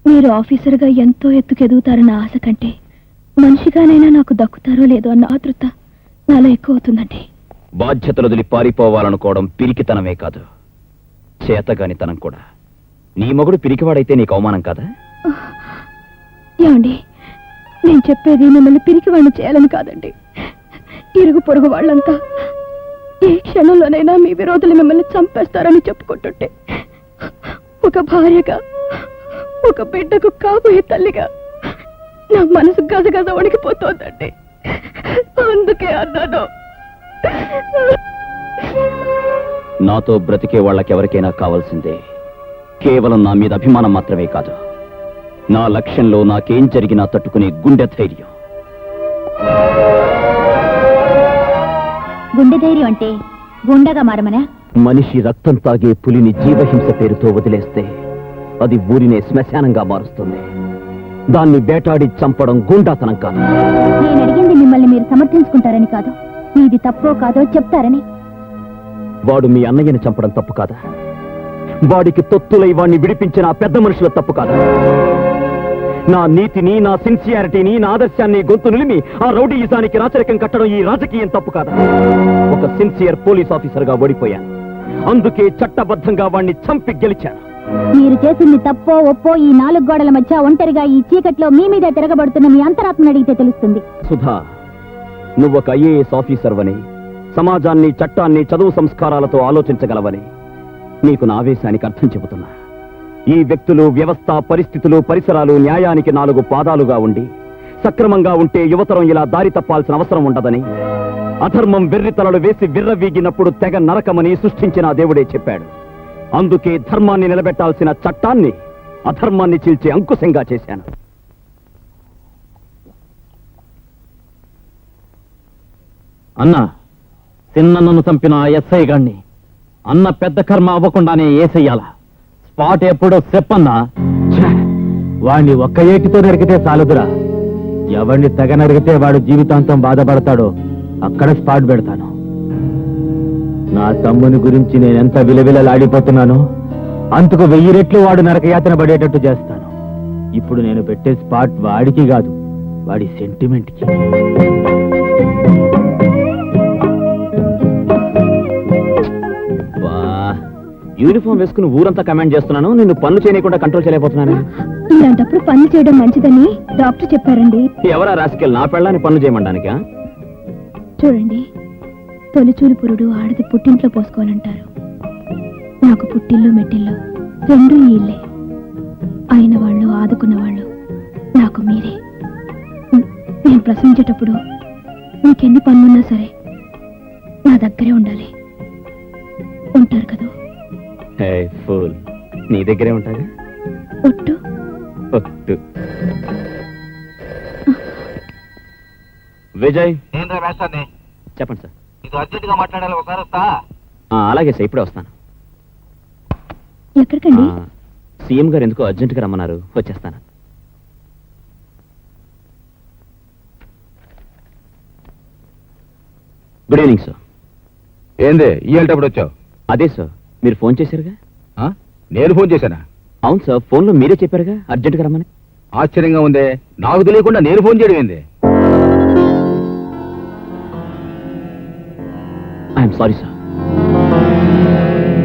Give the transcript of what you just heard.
మీరు ఆఫీసర్గా ఎంతో ఎత్తుకెదుగుతారన్న ఆశ కంటే మనిషిగానైనా నాకు దక్కుతారో లేదో అన్న ఆతృత నాలో ఎక్కువ అవుతుందండి. బాధ్యతలు వదిలి పారిపోవాలనుకోవడం పిరికితనమే కాదు, చేతగానితనం కూడా. నీ మొగుడు పిరికివాడైతే నీకు అవమానం కాదా? ఏమండి, నేను చెప్పేది మిమ్మల్ని పిరికివాడిని చేయాలని కాదండి. ఇరుగు పొరుగు వాళ్ళంతా ఏ క్షణంలోనైనా మీ విరోధులు మిమ్మల్ని చంపేస్తారని చెప్పుకుంటుంటే ఒక భార్యగా, ఒక బిడ్డకు కాబోయే తల్లిగా నా మనసు గజగజ వణికిపోతోందండి. అందుకే అన్నాను. నాతో బ్రతికే వాళ్ళకెవరికైనా కావాల్సిందే కేవలం నా మీద అభిమానం మాత్రమే కాదు, నా లక్ష్యంలో నాకేం జరిగినా తట్టుకునే గుండె ధైర్యం. గుండె ధైర్యం అంటే గుండెగా మారమనా? మనిషి రక్తం తాగే పులిని జీవహింస పేరుతో వదిలేస్తే అది ఊరినే శ్మశానంగా మారుస్తుంది. దాన్ని వేటాడి చంపడం గుండాతనం కాదు. నేను అడిగింది మిమ్మల్ని మీరు సమర్థించుకుంటారని కాదు, మీది తప్పో కాదో చెప్తారని. వాడు మీ అన్నయ్యని చంపడం తప్పు కాదా? వాడికి తొత్తులై వాడిని విడిపించిన ఆ పెద్ద మనుషుల తప్పు కాదా? నా నీతిని, నా సిన్సియారిటీని, నా ఆదర్శాన్ని గొంతు నిలిమి ఆ రౌడీయిజానికి రాచరికం కట్టడం ఈ రాజకీయం తప్పు కాదా? ఒక సిన్సియర్ పోలీస్ ఆఫీసర్గా ఓడిపోయాను, అందుకే చట్టబద్ధంగా వాడిని చంపి గెలిచాను. మీరు చేసింది తప్పో ఒప్పో ఈ 4 గోడల మధ్య ఒంటరిగా ఈ చీకట్లో మీ మీద తిరగబడుతున్న మీ అంతరాత్మను అడిగితే తెలుస్తుంది. సుధా, నువ్వొక ఐఏఎస్ ఆఫీసర్వని, సమాజాన్ని, చట్టాన్ని, చదువు సంస్కారాలతో ఆలోచించగలవని నీకు నా ఆవేశానికి అర్థం చెబుతున్నా. ఈ వ్యక్తులు, వ్యవస్థ, పరిస్థితులు, పరిసరాలు న్యాయానికి 4 పాదాలుగా ఉండి సక్రమంగా ఉంటే యువతరం ఇలా దారి తప్పాల్సిన అవసరం ఉండదని, అధర్మం వెర్రితలలు వేసి విర్రవీగినప్పుడు తెగ నరకమని సృష్టించిన దేవుడే చెప్పాడు. అందుకే ధర్మాన్ని నిలబెట్టాల్సిన చట్టాన్ని అధర్మాన్ని చీల్చే అంకుశంగా చేశాను. అన్నా, చిన్నన్నను చంపిన ఎస్ఐ గాన్ని అన్న పెద్ద కర్మ అవ్వకుండానే ఏసెయ్యాల. స్పాట్ ఎప్పుడో చెప్పన్నా. వాణ్ణి ఒక్క ఏటితో నరికితే చాలుదురా. ఎవరిని తెగ నరికితే వాడు జీవితాంతం బాధపడతాడో అక్కడ స్పాట్ పెడతాను. నా తమ్ముని గురించి నేనెంత విలవిలలాడిపోతున్నానో అంతకు 1000 రెట్లు వాడు నరకయాతన పడేటట్టు చేస్తాను. ఇప్పుడు నేను పెట్టే స్పాట్ వాడికి కాదు, వాడి సెంటిమెంట్కి. యూనిఫామ్ వేసుకుని ఊరంతా కమాండ్ చేస్తున్నాను, నిన్ను పనులు చేయకుండా కంట్రోల్ చేయలేకపోతున్నాను. ఇలాంటప్పుడు పనులు చేయడం మంచిదని డాక్టర్ చెప్పారండి. ఎవరా రాసుకెళ్ళి నా పెళ్ళాన్ని పనులు చేయమంటానికా? చూడండి, తొలిచూలు పురుడు ఆడది పుట్టింట్లో పోసుకోవాలంటారు. నాకు పుట్టిల్లు మెట్టిల్లు 2 ఇల్లే. అయిన వాళ్ళు, ఆదుకున్న వాళ్ళు నాకు మీరే. నేను ప్రసవించేటప్పుడు మీకెన్ని పనులున్నా సరే నా దగ్గరే ఉండాలి. ఉంటారు కదా? ఫూల్, నీ దగ్గరే ఉంటాగా. ఒట్టు ఒట్టు. విజయ్, చెప్పండి సార్. ఇది అర్జెంట్ గా మాట్లాడాలి, ఒకసారి వస్తా? అలాగే సార్, ఇప్పుడే వస్తాను. ఎక్కడికండి? సీఎం గారు ఎందుకో అర్జెంట్ గా రమ్మన్నారు, వచ్చేస్తాను. Good evening sir. ఏంది ఈ వెళ్ళేటప్పుడు వచ్చావు? అదే సార్, మీరు ఫోన్ చేశారుగా. నేను ఫోన్ చేశానా? అవును సార్, ఫోన్లో మీరే చెప్పారుగా అర్జెంట్ గా రమ్మని. ఆశ్చర్యంగా ఉందే, నాకు తెలియకుండా నేను ఫోన్ చేయడం ఏంది? I'm sorry sir.